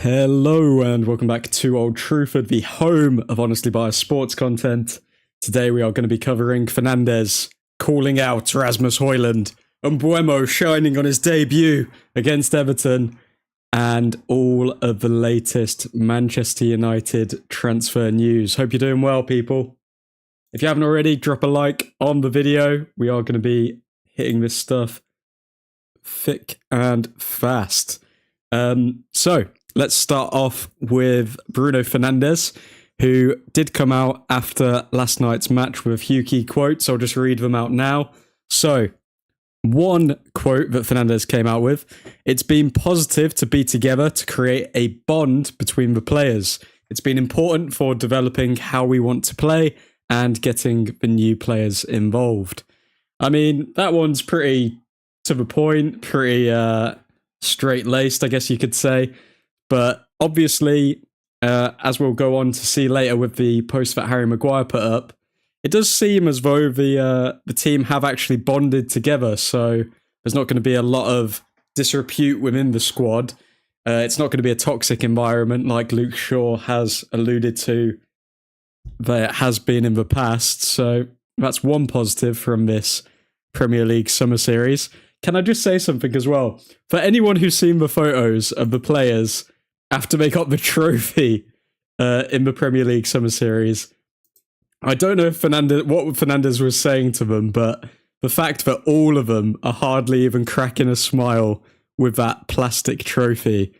Hello and welcome back to Old Truthford, the home of honestly biased sports content. Today we are going to be covering Fernandes calling out Rasmus Hojlund, Mbeumo shining on his debut against Everton, and all of the latest Manchester United transfer news. Hope you're doing well, people. If you haven't already, drop a like on the video. We are going to be hitting this stuff thick and fast. So let's start off with Bruno Fernandes, who did come out after last night's match with a few key quotes. I'll just read them out now. So, one quote that Fernandes came out with: "It's been positive to be together to create a bond between the players. It's been important for developing how we want to play and getting the new players involved." I mean, that one's pretty to the point, pretty straight-laced, I guess you could say. But obviously, as we'll go on to see later with the post that Harry Maguire put up, it does seem as though the team have actually bonded together. So there's not going to be a lot of disrepute within the squad. It's not going to be a toxic environment like Luke Shaw has alluded to that it has been in the past. So that's one positive from this Premier League summer series. Can I just say something as well? For anyone who's seen the photos of the players after they got the trophy in the Premier League summer series, I don't know if what Fernandes was saying to them, but the fact that all of them are hardly even cracking a smile with that plastic trophy.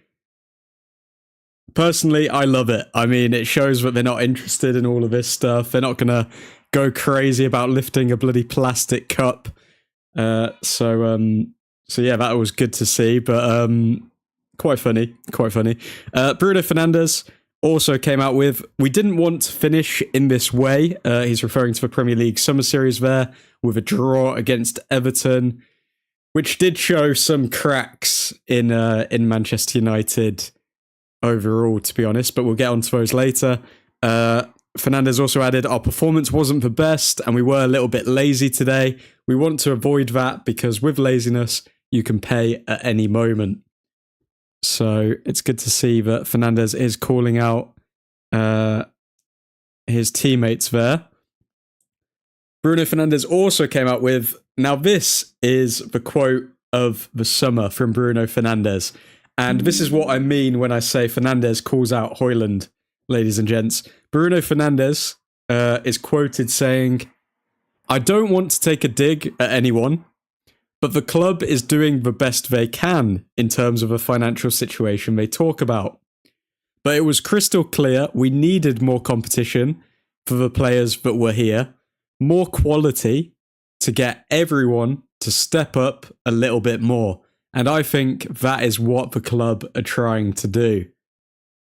Personally, I love it. I mean, it shows that they're not interested in all of this stuff. They're not going to go crazy about lifting a bloody plastic cup. So yeah, that was good to see, but quite funny. Bruno Fernandes also came out with, "We didn't want to finish in this way." He's referring to the Premier League summer series there with a draw against Everton, which did show some cracks in Manchester United overall, to be honest, but we'll get onto those later. Fernandes also added, "Our performance wasn't the best and we were a little bit lazy today. We want to avoid that because with laziness, you can pay at any moment." So it's good to see that Fernandes is calling out his teammates there. Bruno Fernandes also came out with, now this is the quote of the summer from Bruno Fernandes. And this is what I mean when I say Fernandes calls out Hojlund, ladies and gents. Bruno Fernandes is quoted saying, "I don't want to take a dig at anyone, but the club is doing the best they can in terms of a financial situation they talk about. But it was crystal clear we needed more competition for the players that were here, more quality to get everyone to step up a little bit more. And I think that is what the club are trying to do.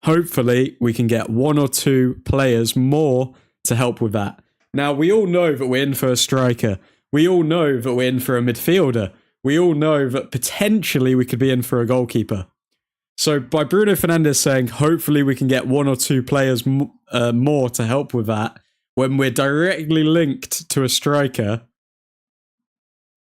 Hopefully, we can get one or two players more to help with that." Now, we all know that we're in for a striker. We all know that we're in for a midfielder. We all know that potentially we could be in for a goalkeeper. So by Bruno Fernandes saying, hopefully we can get one or two players more to help with that, when we're directly linked to a striker,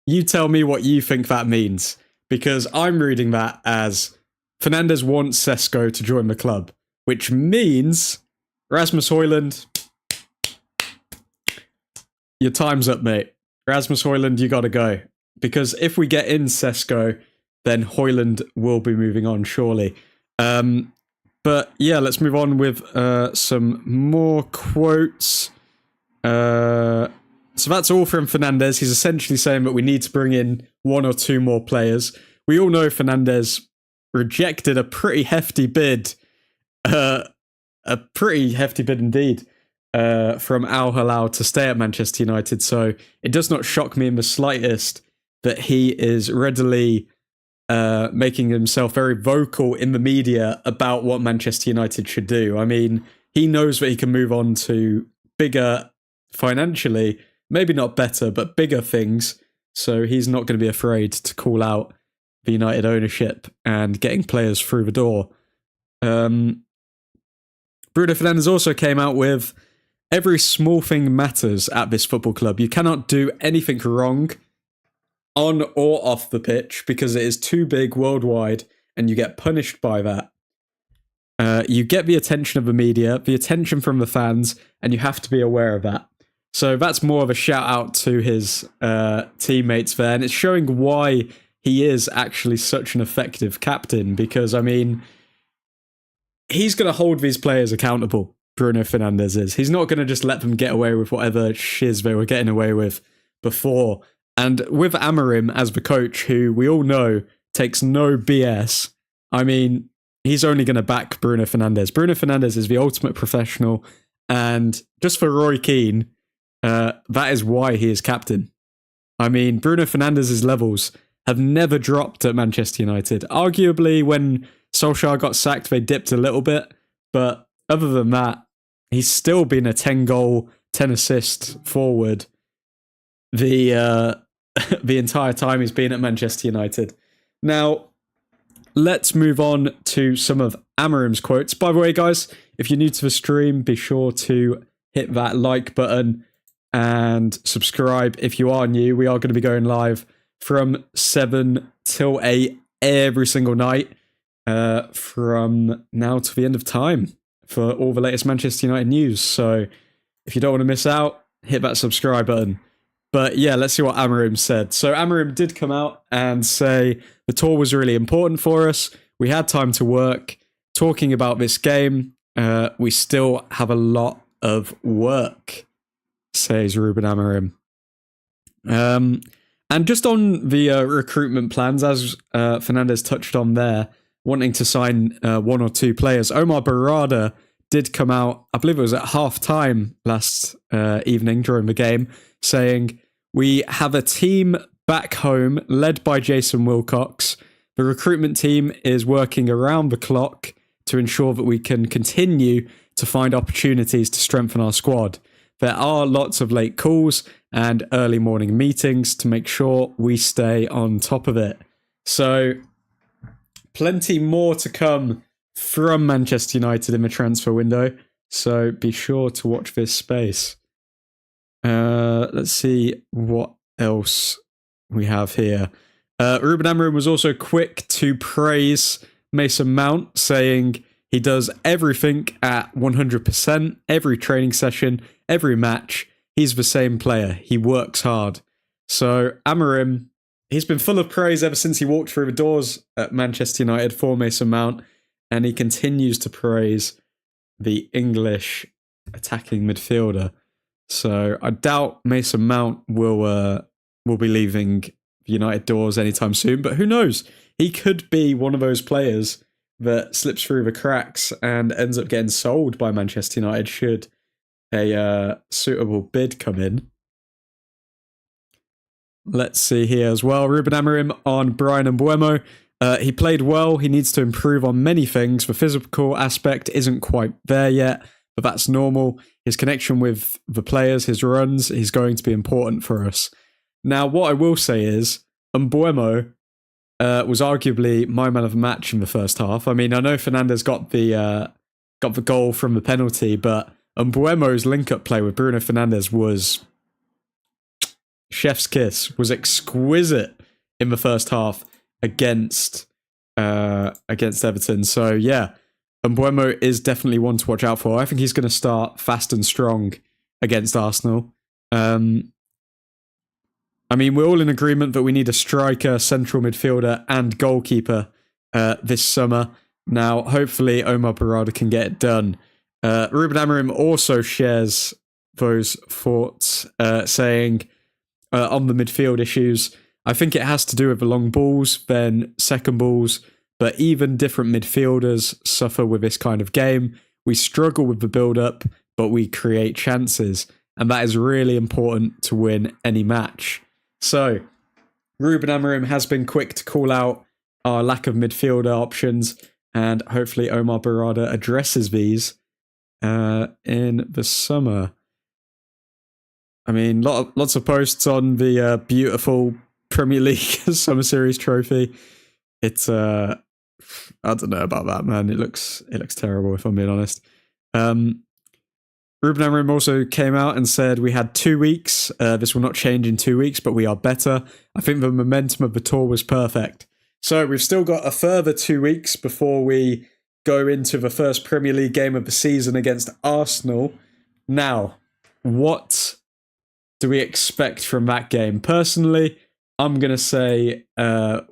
you tell me what you think that means. Because I'm reading that as Fernandes wants Sesko to join the club, which means Rasmus Hojlund, your time's up, mate. Rasmus Hojlund, you gotta go. Because if we get in Sesko, then Hojlund will be moving on, surely. But yeah, let's move on with some more quotes. So that's all from Fernandes. He's essentially saying that we need to bring in one or two more players. We all know Fernandes rejected a pretty hefty bid, indeed, from Al Hilal to stay at Manchester United. So it does not shock me in the slightest that he is readily making himself very vocal in the media about what Manchester United should do. I mean, he knows that he can move on to bigger, financially, maybe not better, but bigger things. So he's not going to be afraid to call out the United ownership and getting players through the door. Bruno Fernandes also came out with, "Every small thing matters at this football club. You cannot do anything wrong on or off the pitch because it is too big worldwide and you get punished by that. you get the attention of the media, the attention from the fans, and you have to be aware of that. So that's more of a shout out to his teammates there, and it's showing why he is actually such an effective captain, because, I mean, he's going to hold these players accountable, Bruno Fernandes is. He's not going to just let them get away with whatever shiz they were getting away with before. And with Amorim as the coach, who we all know takes no BS, I mean, he's only going to back Bruno Fernandes. Bruno Fernandes is the ultimate professional, and just for Roy Keane, that is why he is captain. I mean, Bruno Fernandes' levels have never dropped at Manchester United. Arguably, when Solskjaer got sacked, they dipped a little bit, but other than that, he's still been a 10-goal, 10-assist forward the entire time he's been at Manchester United. Now, let's move on to some of Amorim's quotes. By the way, guys, if you're new to the stream, be sure to hit that like button and subscribe if you are new. We are going to be going live from 7 till 8 every single night from now to the end of time for all the latest Manchester United news. So if you don't want to miss out, hit that subscribe button. But yeah, let's see what Amorim said. So Amorim did come out and say the tour was really important for us. We had time to work. Talking about this game, we still have a lot of work, says Ruben Amorim. And just on the recruitment plans, as Fernandes touched on there, wanting to sign 1 or 2 players, Omar Barada did come out, I believe it was at half-time last evening during the game, saying, "We have a team back home led by Jason Wilcox. The recruitment team is working around the clock to ensure that we can continue to find opportunities to strengthen our squad. There are lots of late calls and early morning meetings to make sure we stay on top of it." So, plenty more to come from Manchester United in the transfer window. So, be sure to watch this space. Let's see what else we have here. Ruben Amorim was also quick to praise Mason Mount, saying he does everything at 100%, every training session, every match. He's the same player. He works hard. So Amorim, he's been full of praise ever since he walked through the doors at Manchester United for Mason Mount, and he continues to praise the English attacking midfielder. So I doubt Mason Mount will be leaving the United doors anytime soon, but who knows? He could be one of those players that slips through the cracks and ends up getting sold by Manchester United should a suitable bid come in. Let's see here as well. Ruben Amorim on Brian Mbeumo. He played well. He needs to improve on many things. The physical aspect isn't quite there yet, but that's normal. His connection with the players, his runs, is going to be important for us. Now, what I will say is, Mbeumo was arguably my man of the match in the first half. I mean, I know Fernandes got the goal from the penalty, but Mbeumo's link-up play with Bruno Fernandes was chef's kiss, was exquisite in the first half against Everton. So yeah, Mbeumo is definitely one to watch out for. I think he's going to start fast and strong against Arsenal. I mean, we're all in agreement that we need a striker, central midfielder, and goalkeeper this summer. Now, hopefully, Omar Barada can get it done. Ruben Amorim also shares those thoughts, saying on the midfield issues, I think it has to do with the long balls, then second balls, but even different midfielders suffer with this kind of game. We struggle with the build-up, but we create chances, and that is really important to win any match. So, Ruben Amorim has been quick to call out our lack of midfielder options, and hopefully Omar Barada addresses these in the summer. I mean, lots of posts on the beautiful Premier League Summer Series trophy. It's I don't know about that, man. It looks terrible, if I'm being honest. Ruben Amorim also came out and said we had 2 weeks. This will not change in 2 weeks, but we are better. I think the momentum of the tour was perfect. So we've still got a further 2 weeks before we go into the first Premier League game of the season against Arsenal. Now, what do we expect from that game? Personally, I'm going to say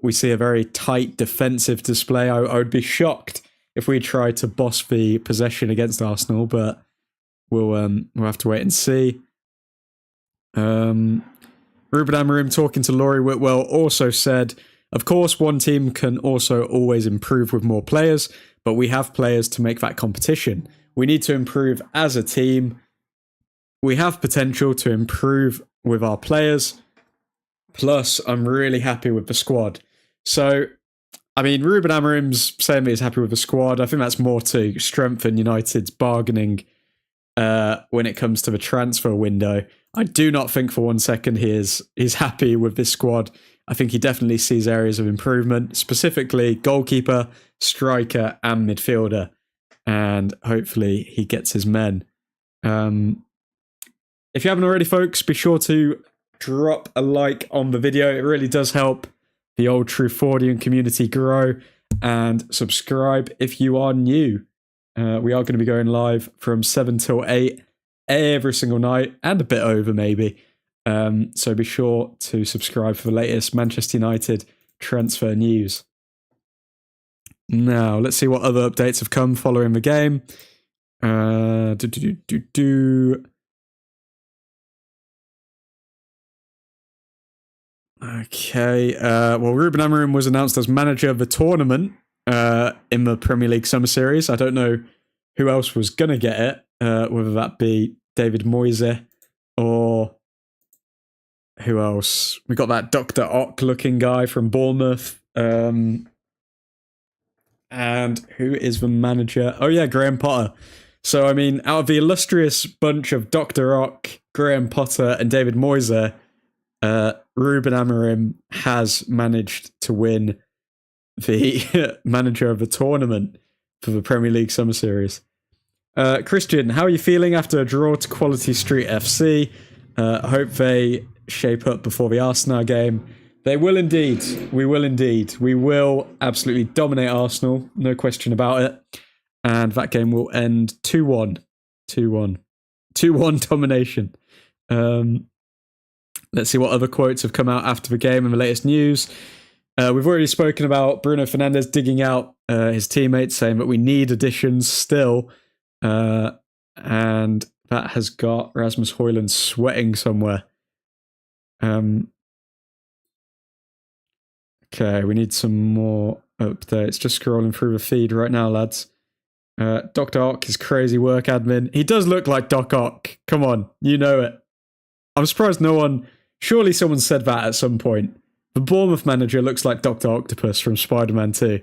we see a very tight defensive display. I would be shocked if we try to boss the possession against Arsenal, but we'll have to wait and see. Ruben Amorim, talking to Laurie Whitwell, also said, of course, one team can also always improve with more players, but we have players to make that competition. We need to improve as a team. We have potential to improve with our players. Plus, I'm really happy with the squad. So, I mean, Ruben Amorim's saying that he's happy with the squad. I think that's more to strengthen United's bargaining when it comes to the transfer window. I do not think for one second he's happy with this squad. I think he definitely sees areas of improvement, specifically goalkeeper, striker, and midfielder. And hopefully he gets his men. If you haven't already, folks, be sure to drop a like on the video. It really does help the Old Truthfordian community grow. And subscribe if you are new. We are going to be going live from 7 till 8 every single night, and a bit over maybe. So be sure to subscribe for the latest Manchester United transfer news. Now, let's see what other updates have come following the game. Okay, well, Ruben Amorim was announced as manager of the tournament in the Premier League Summer Series. I don't know who else was going to get it, whether that be David Moyes or who else. We got that Dr. Ock looking guy from Bournemouth. And who is the manager? Oh yeah, Graham Potter. So, I mean, out of the illustrious bunch of Dr. Ock, Graham Potter and David Moyes, Ruben Amorim has managed to win the manager of the tournament for the Premier League Summer Series. Christian, how are you feeling after a draw to Quality Street FC? I hope they shape up before the Arsenal game. They will indeed. We will indeed. We will absolutely dominate Arsenal. No question about it. And that game will end 2-1. 2-1. 2-1 domination. Let's see what other quotes have come out after the game and the latest news. We've already spoken about Bruno Fernandes digging out his teammates, saying that we need additions still. And that has got Rasmus Hojlund sweating somewhere. Okay, we need some more updates. Just scrolling through the feed right now, lads. Dr. Ock is crazy work admin. He does look like Doc Ock. Come on, you know it. I'm surprised no one... Surely someone said that at some point. The Bournemouth manager looks like Dr. Octopus from Spider-Man 2.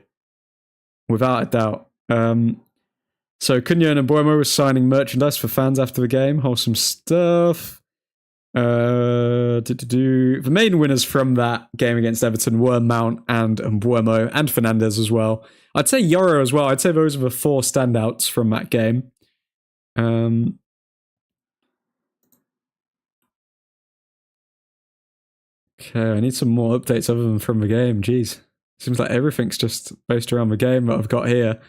Without a doubt. So Cunha and Mbeumo was signing merchandise for fans after the game. Wholesome stuff. The main winners from that game against Everton were Mount and Mbeumo and Fernandes as well. I'd say Yoro as well. I'd say those are the four standouts from that game. Okay, I need some more updates other than from the game. Jeez. Seems like everything's just based around the game that I've got here.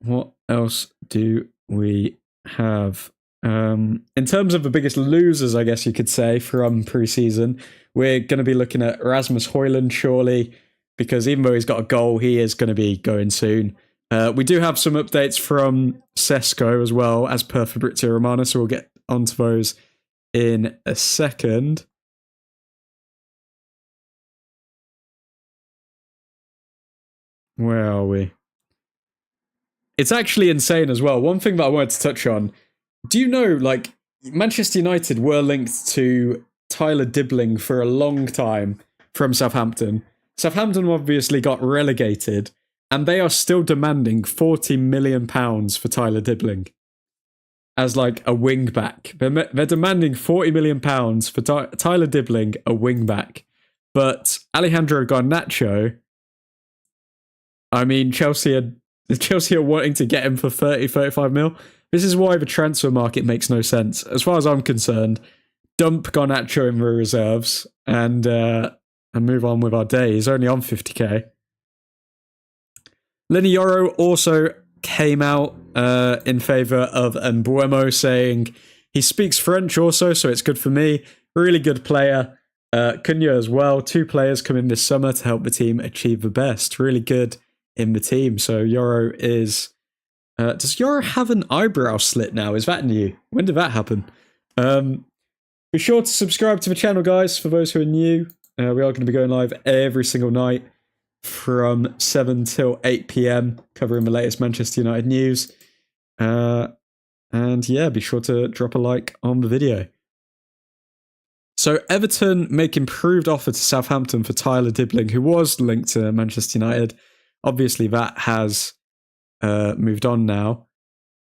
What else do we have? In terms of the biggest losers, I guess you could say, from pre-season, we're going to be looking at Rasmus Hojlund, surely, because even though he's got a goal, he is going to be going soon. We do have some updates from Sesko as well, as per Fabrizio Romano, so we'll get onto those in a second. Where are we? It's actually insane as well. One thing that I wanted to touch on. Do you know, like, Manchester United were linked to Tyler Dibbling for a long time from Southampton. Southampton obviously got relegated, and they are still demanding £40 million for Tyler Dibbling as, like, a wing-back. They're demanding £40 million for Tyler Dibbling, a wing-back. But Alejandro Garnacho, I mean, Chelsea are wanting to get him for 35 mil. This is why the transfer market makes no sense. As far as I'm concerned, dump Garnacho in the reserves and move on with our day. He's only on 50k. Lenny Yoro also came out in favour of Mbeumo, saying he speaks French also, so it's good for me. Really good player. Cunha as well. 2 players come in this summer to help the team achieve the best. Really good in the team. So Yoro is... does Yoro have an eyebrow slit now? Is that new? When did that happen? Be sure to subscribe to the channel, guys, for those who are new. We are going to be going live every single night from 7 till 8 p.m, covering the latest Manchester United news. And yeah, be sure to drop a like on the video. So Everton make improved offer to Southampton for Tyler Dibling, who was linked to Manchester United. Obviously, that has moved on now.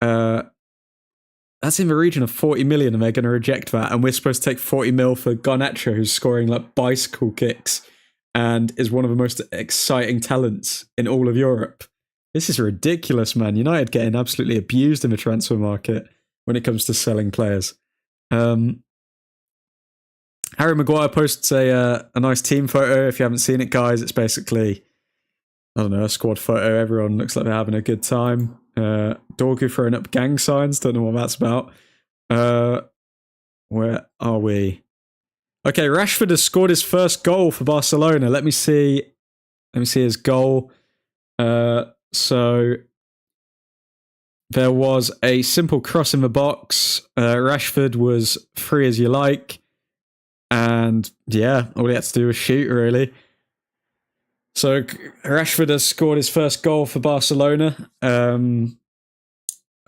That's in the region of 40 million, and they're going to reject that. And we're supposed to take 40 mil for Garnacho, who's scoring like bicycle kicks and is one of the most exciting talents in all of Europe. This is ridiculous, man. United getting absolutely abused in the transfer market when it comes to selling players. Harry Maguire posts a nice team photo. If you haven't seen it, guys, it's basically, I don't know, a squad photo. Everyone looks like they're having a good time. Dorgu throwing up gang signs. Don't know what that's about. Where are we? Okay, Rashford has scored his first goal for Barcelona. Let me see his goal. So there was a simple cross in the box. Rashford was free as you like. And yeah, all he had to do was shoot, really. So Rashford has scored his first goal for Barcelona. I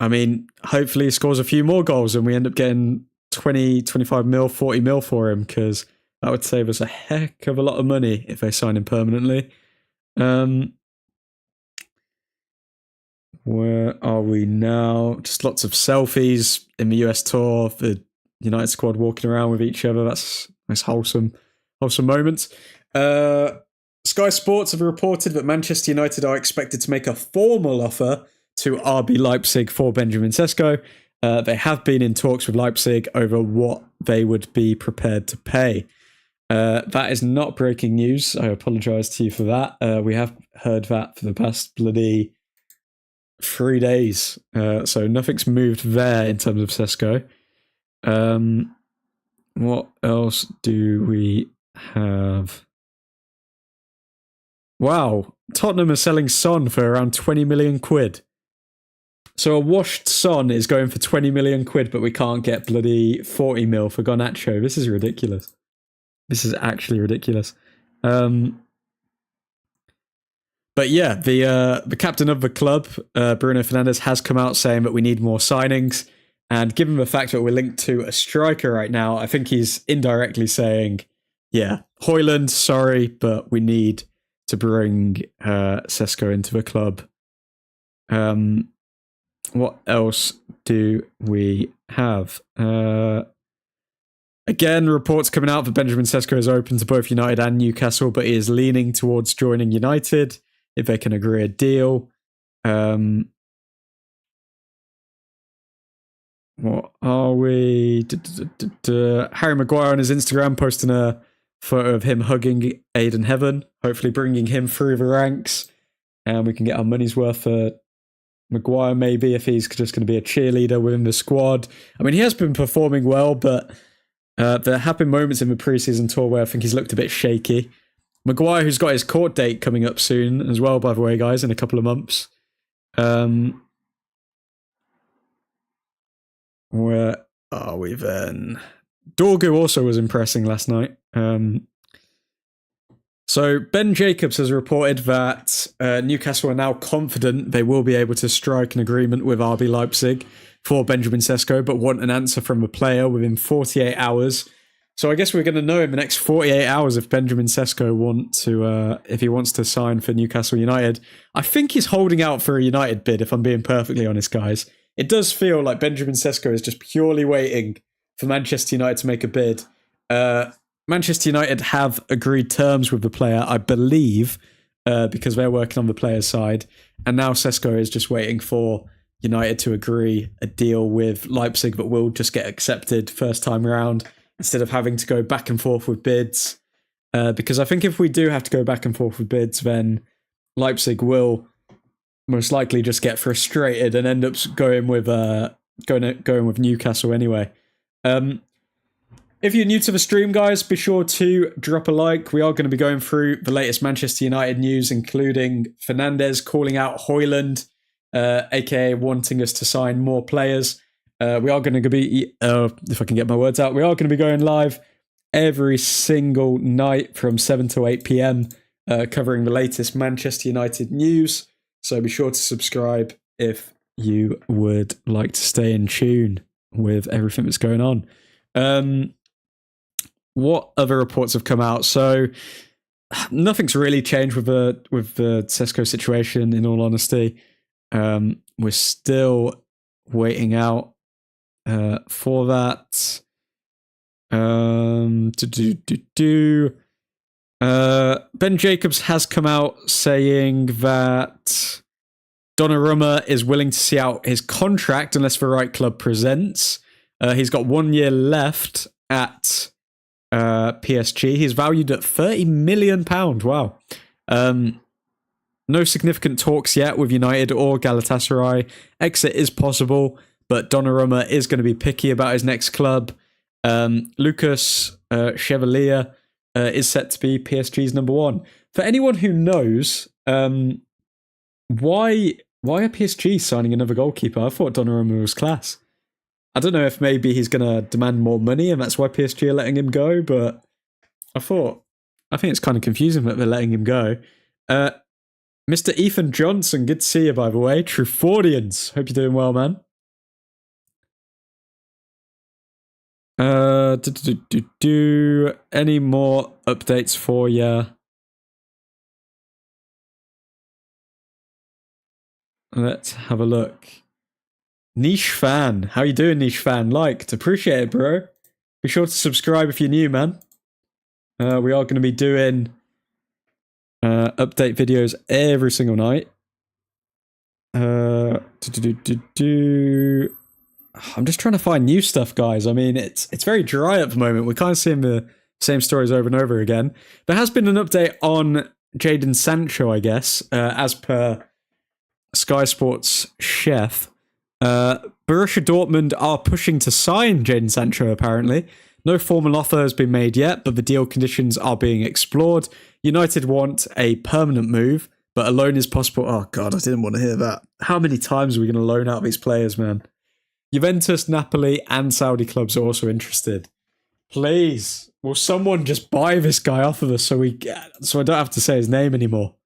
mean, hopefully he scores a few more goals and we end up getting 20, 25 mil, 40 mil for him, because that would save us a heck of a lot of money if they sign him permanently. Where are we now? Just lots of selfies in the US tour, the United squad walking around with each other. That's nice, wholesome moments. Sky Sports have reported that Manchester United are expected to make a formal offer to RB Leipzig for Benjamin Sesko. They have been in talks with Leipzig over what they would be prepared to pay. That is not breaking news. I apologise to you for that. We have heard that for the past bloody 3 days. So nothing's moved there in terms of Sesko. What else do we have? Wow, Tottenham are selling Son for around 20 million quid. So a washed Son is going for 20 million quid, but we can't get bloody 40 mil for Garnacho. This is ridiculous. This is actually ridiculous. But yeah, the captain of the club, Bruno Fernandes, has come out saying that we need more signings. And given the fact that we're linked to a striker right now, I think he's indirectly saying, yeah, Hojlund, sorry, but we need to bring Sesko into the club. What else do we have? Again, reports coming out that Benjamin Sesko is open to both United and Newcastle, but he is leaning towards joining United if they can agree a deal. What are we? Harry Maguire on his Instagram posting a photo of him hugging Aiden Heaven, hopefully bringing him through the ranks, and we can get our money's worth for Maguire, maybe, if he's just going to be a cheerleader within the squad. I mean, he has been performing well, but there have been moments in the preseason tour where I think he's looked a bit shaky. Maguire, who's got his court date coming up soon as well, by the way, guys, in a couple of months. Where are we then? Dorgu also was impressing last night. So Ben Jacobs has reported that Newcastle are now confident they will be able to strike an agreement with RB Leipzig for Benjamin Sesko, but want an answer from the player within 48 hours. So I guess we're going to know in the next 48 hours if Benjamin Sesko if he wants to sign for Newcastle United. I think he's holding out for a United bid, if I'm being perfectly honest, guys. It does feel like Benjamin Sesko is just purely waiting for Manchester United to make a bid. Manchester United have agreed terms with the player, I believe, because they're working on the player's side. And now Sesko is just waiting for United to agree a deal with Leipzig that will just get accepted first time around instead of having to go back and forth with bids. Because I think if we do have to go back and forth with bids, then Leipzig will most likely just get frustrated and end up going with Newcastle anyway. If you're new to the stream, guys, be sure to drop a like. We are going to be going through the latest Manchester United news, including Fernandes calling out Hojlund, aka wanting us to sign more players. We are going to be, if I can get my words out, we are going to be going live every single night from 7 to 8 p.m, covering the latest Manchester United news. So be sure to subscribe if you would like to stay in tune with everything that's going on. What other reports have come out? So nothing's really changed with the Sesko situation, in all honesty. We're still waiting out for that. Ben Jacobs has come out saying that Donnarumma is willing to see out his contract unless the right club presents. He's got 1 year left at PSG. He's valued at £30 million. Wow. No significant talks yet with United or Galatasaray. Exit is possible, but Donnarumma is going to be picky about his next club. Lucas Chevalier is set to be PSG's number one. For anyone who knows, why are PSG signing another goalkeeper? I thought Donnarumma was class. I don't know if maybe he's going to demand more money and that's why PSG are letting him go, but I think it's kind of confusing that they're letting him go. Mr. Ethan Johnson, good to see you, by the way. Trufordians, hope you're doing well, man. Any more updates for you? Let's have a look. Niche fan. How you doing, Niche fan? Liked. Appreciate it, bro. Be sure to subscribe if you're new, man. We are going to be doing update videos every single night. I'm just trying to find new stuff, guys. I mean, it's very dry at the moment. We're kind of seeing the same stories over and over again. There has been an update on Jadon Sancho, I guess, as per Sky Sports chef. Borussia Dortmund are pushing to sign Jadon Sancho, apparently. No formal offer has been made yet, but the deal conditions are being explored. United want a permanent move, but a loan is possible. Oh, God, I didn't want to hear that. How many times are we going to loan out these players, man? Juventus, Napoli, and Saudi clubs are also interested. Please, will someone just buy this guy off of us so I don't have to say his name anymore?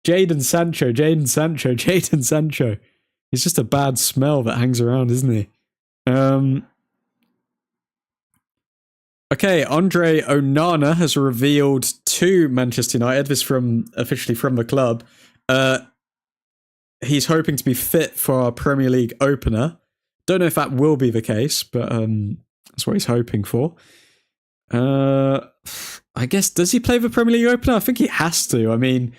Jadon Sancho. He's just a bad smell that hangs around, isn't he? Okay, Andre Onana has revealed to Manchester United, this officially from the club, he's hoping to be fit for our Premier League opener. Don't know if that will be the case, but that's what he's hoping for. I guess, does he play the Premier League opener? I think he has to. I mean,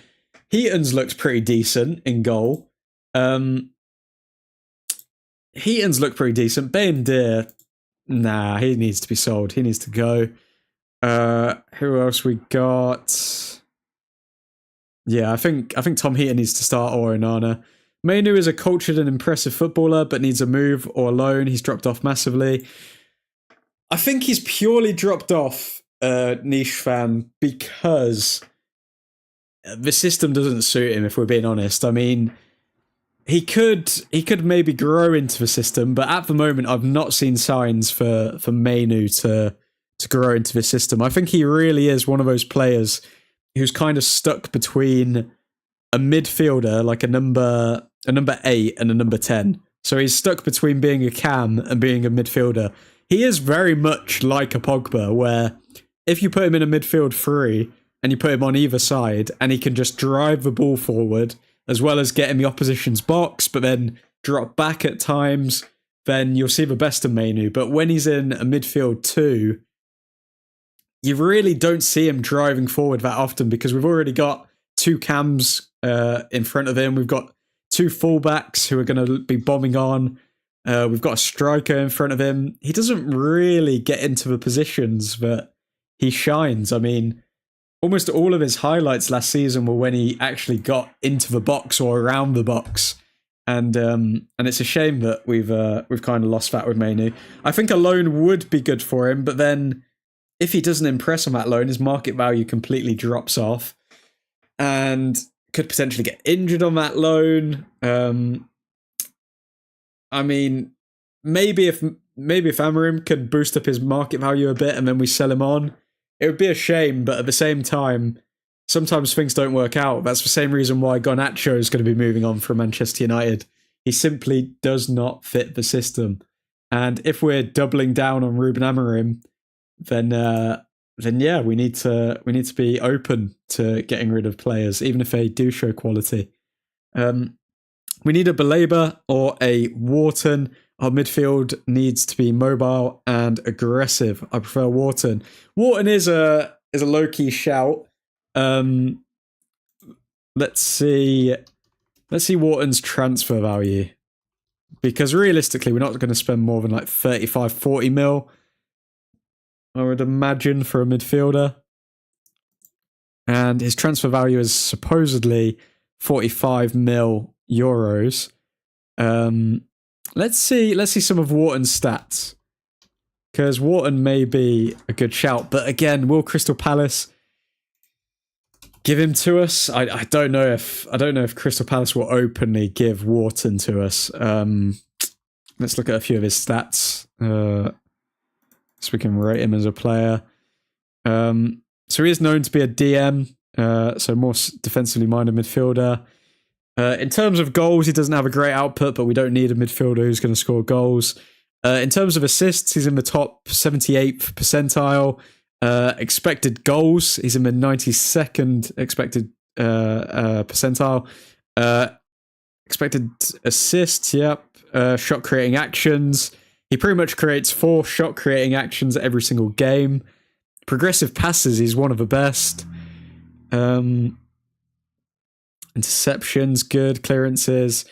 Heaton's looked pretty decent in goal. Heaton's looked pretty decent. Ben Deer, nah, he needs to be sold. He needs to go. Who else we got? Yeah, I think Tom Heaton needs to start or Onana. Mbeumo is a cultured and impressive footballer, but needs a move or a loan. He's dropped off massively. I think he's purely dropped off, niche fan, because the system doesn't suit him, if we're being honest. I mean, he could maybe grow into the system, but at the moment, I've not seen signs for Mbeumo to grow into the system. I think he really is one of those players who's kind of stuck between a midfielder, like a number 8 and a number 10. So he's stuck between being a cam and being a midfielder. He is very much like a Pogba, where if you put him in a midfield 3 and you put him on either side and he can just drive the ball forward as well as get in the opposition's box, but then drop back at times, then you'll see the best of Mbeumo. But when he's in a midfield 2, you really don't see him driving forward that often because we've already got 2 cams in front of him. We've got 2 fullbacks who are going to be bombing on. We've got a striker in front of him. He doesn't really get into the positions that he shines. I mean, almost all of his highlights last season were when he actually got into the box or around the box. And it's a shame that we've kind of lost that with Mainu. I think a loan would be good for him, but then if he doesn't impress on that loan, his market value completely drops off, and could potentially get injured on that loan. I mean, maybe if Amorim can boost up his market value a bit and then we sell him on, it would be a shame. But at the same time, sometimes things don't work out. That's the same reason why Garnacho is going to be moving on from Manchester United. He simply does not fit the system. And if we're doubling down on Ruben Amorim, then yeah, we need to be open to getting rid of players, even if they do show quality. We need a Baleba or a Wharton. Our midfield needs to be mobile and aggressive. I prefer Wharton. Wharton is a low-key shout. Let's see Wharton's transfer value, because realistically we're not going to spend more than like 35-40 mil, I would imagine, for a midfielder, and his transfer value is supposedly 45 mil euros. Let's see some of Wharton's stats, because Wharton may be a good shout, but again, will Crystal Palace give him to us? I don't know if Crystal Palace will openly give Wharton to us. Let's look at a few of his stats, so we can rate him as a player. So he is known to be a DM, so more defensively minded midfielder. In terms of goals, he doesn't have a great output, but we don't need a midfielder who's going to score goals. In terms of assists, he's in the top 78th percentile. Expected goals, he's in the 92nd expected percentile. Expected assists, yep. Shot creating actions, he pretty much creates 4 shot creating actions every single game. Progressive passes, he's one of the best. Interceptions, good. Clearances,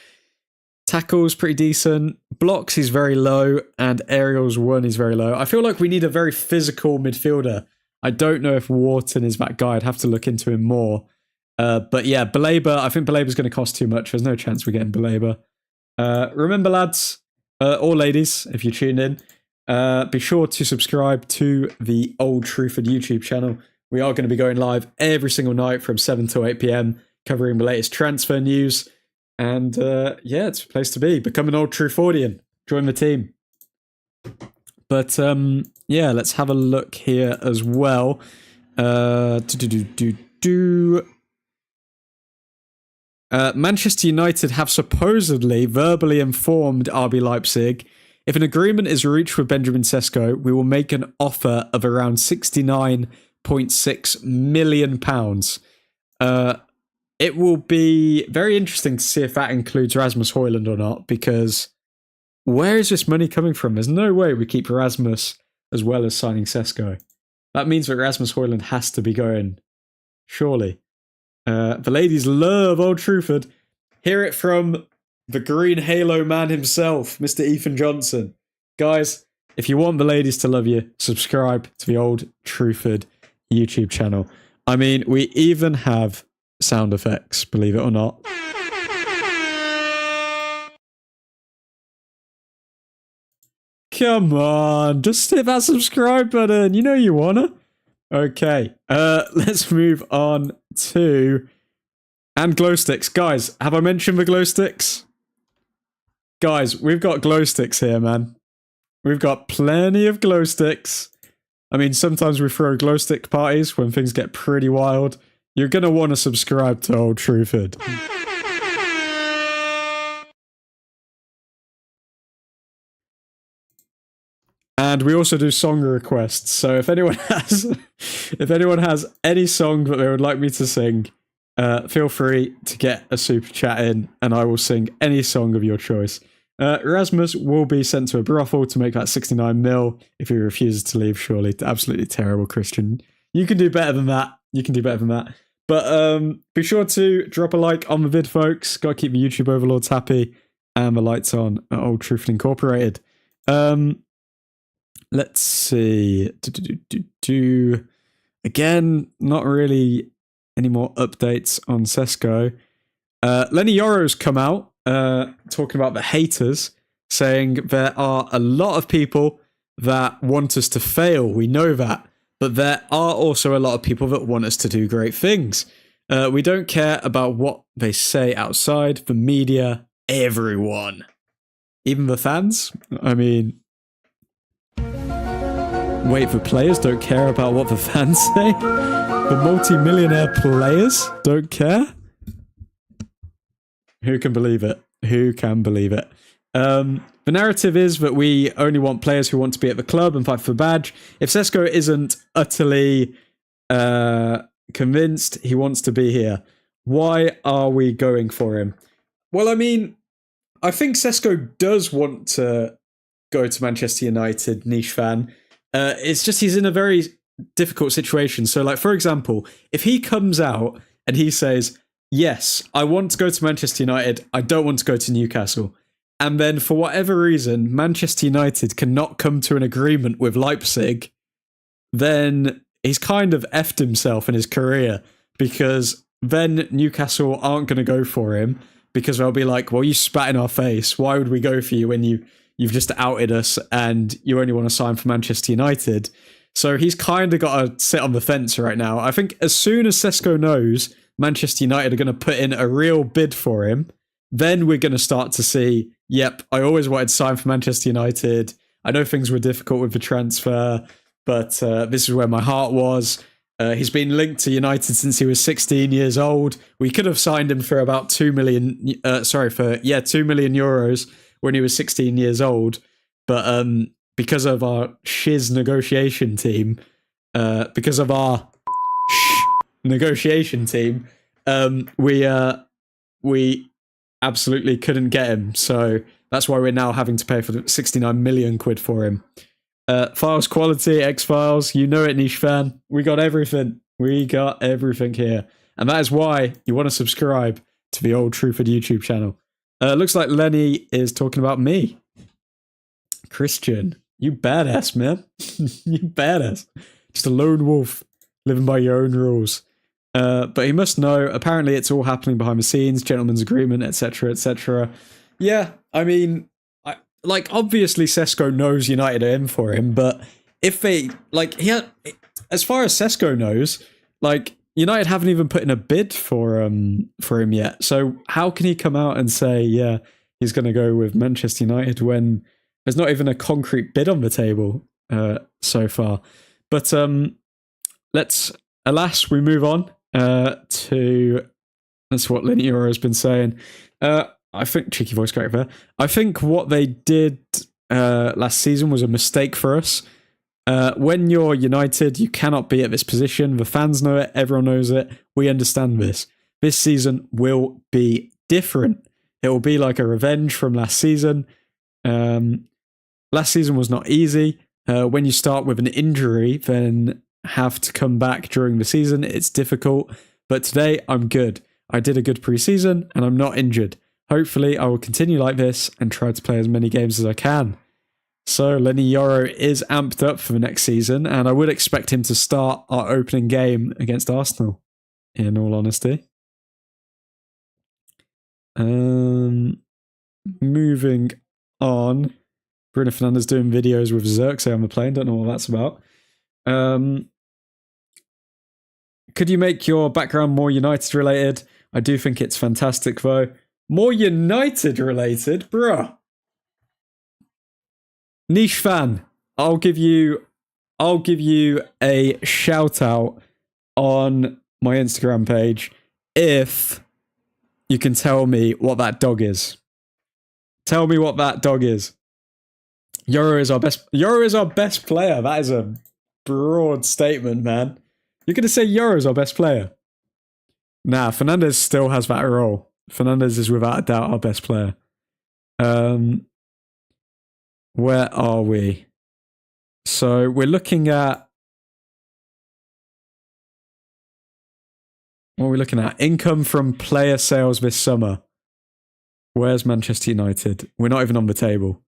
tackles, pretty decent. Blocks, he's very low, and aerials 1, he's very low. I feel like we need a very physical midfielder. I don't know if Wharton is that guy. I'd have to look into him more. But yeah, Baleba, I think Baleba's going to cost too much. There's no chance we're getting Baleba. Remember, lads, or ladies, if you tuned in, be sure to subscribe to the Old Truthford YouTube channel. We are going to be going live every single night from 7 to 8 p.m, covering the latest transfer news. And yeah, it's a place to be. Become an Old Truthfordian. Join the team. But yeah, let's have a look here as well. Manchester United have supposedly verbally informed RB Leipzig, if an agreement is reached with Benjamin Sesko, we will make an offer of around £69.6 million. It will be very interesting to see if that includes Rasmus Hojlund or not, because where is this money coming from? There's no way we keep Rasmus as well as signing Sesko. That means that Rasmus Hojlund has to be going, surely. The ladies love Old Truthford. Hear it from the Green Halo man himself, Mr. Ethan Johnson. Guys, if you want the ladies to love you, subscribe to the Old Truthford YouTube channel. I mean, we even have sound effects, believe it or not. Come on, just hit that subscribe button. You know you wanna. Okay, let's move on to... And glow sticks. Guys, have I mentioned the glow sticks? Guys, we've got glow sticks here, man. We've got plenty of glow sticks. I mean, sometimes we throw glow stick parties when things get pretty wild. You're going to want to subscribe to Old Truthford. And we also do song requests. So if anyone has any song that they would like me to sing, feel free to get a super chat in and I will sing any song of your choice. Rasmus will be sent to a brothel to make that 69 mil if he refuses to leave, surely. Absolutely terrible, Christian. You can do better than that. You can do better than that. But be sure to drop a like on the vid, folks. Got to keep the YouTube overlords happy and the lights on at Old Truthford Incorporated. Let's see. Again, not really any more updates on Sesko. Lenny Yoro's come out talking about the haters, saying there are a lot of people that want us to fail. We know that. But there are also a lot of people that want us to do great things. We don't care about what they say outside, the media, everyone. Even the fans? I mean... Wait, the players don't care about what the fans say? The multi-millionaire players don't care? Who can believe it? Who can believe it? The narrative is that we only want players who want to be at the club and fight for the badge. If Sesko isn't utterly convinced he wants to be here, why are we going for him? Well, I mean, I think Sesko does want to go to Manchester United, niche fan. It's just he's in a very difficult situation. So, like, for example, if he comes out and he says, yes, I want to go to Manchester United, I don't want to go to Newcastle, and then for whatever reason, Manchester United cannot come to an agreement with Leipzig, then he's kind of effed himself in his career, because then Newcastle aren't going to go for him, because they'll be like, well, you spat in our face, why would we go for you when you've just outed us and you only want to sign for Manchester United? So he's kind of got to sit on the fence right now. I think as soon as Sesko knows Manchester United are going to put in a real bid for him, then we're going to start to see, yep, I always wanted to sign for Manchester United. I know things were difficult with the transfer, but this is where my heart was. He's been linked to United since he was 16 years old. We could have signed him for about 2 million, 2 million euros when he was 16 years old. But because of our negotiation team, we absolutely couldn't get him. So that's why we're now having to pay for 69 million quid for him. Files quality, X-Files, you know it, niche fan. We got everything. We got everything here. And that is why you want to subscribe to the Old Truthford YouTube channel. Looks like Lenny is talking about me. Christian, you badass, man. You badass. Just a lone wolf living by your own rules. But he must know, apparently it's all happening behind the scenes, gentleman's agreement, etc., etc. Yeah, I mean, obviously Sesko knows United are in for him, but if they, as far as Sesko knows, United haven't even put in a bid for him yet. So how can he come out and say, yeah, he's going to go with Manchester United when there's not even a concrete bid on the table so far? But alas, we move on to, that's what Linear has been saying. I think, cheeky voice crack there. I think what they did last season was a mistake for us. When you're United, you cannot be at this position. The fans know it. Everyone knows it. We understand this. This season will be different. It will be like a revenge from last season. Last season was not easy. When you start with an injury, then have to come back during the season, it's difficult. But today, I'm good. I did a good preseason, and I'm not injured. Hopefully, I will continue like this and try to play as many games as I can. So, Lenny Yoro is amped up for the next season, and I would expect him to start our opening game against Arsenal, in all honesty. Moving on. Bruno Fernandes doing videos with Xerxes on the plane. Don't know what that's about. Could you make your background more United related? I do think it's fantastic, though. More United related? Bruh. Niche fan, I'll give you a shout out on my Instagram page if you can tell me what that dog is. Tell me what that dog is. Yoro is our best player. That is a broad statement, man. You're gonna say Yoro is our best player? Nah, Fernandes still has that role. Fernandes is without a doubt our best player. Where are we? So we're looking at... What are we looking at? Income from player sales this summer. Where's Manchester United? We're not even on the table.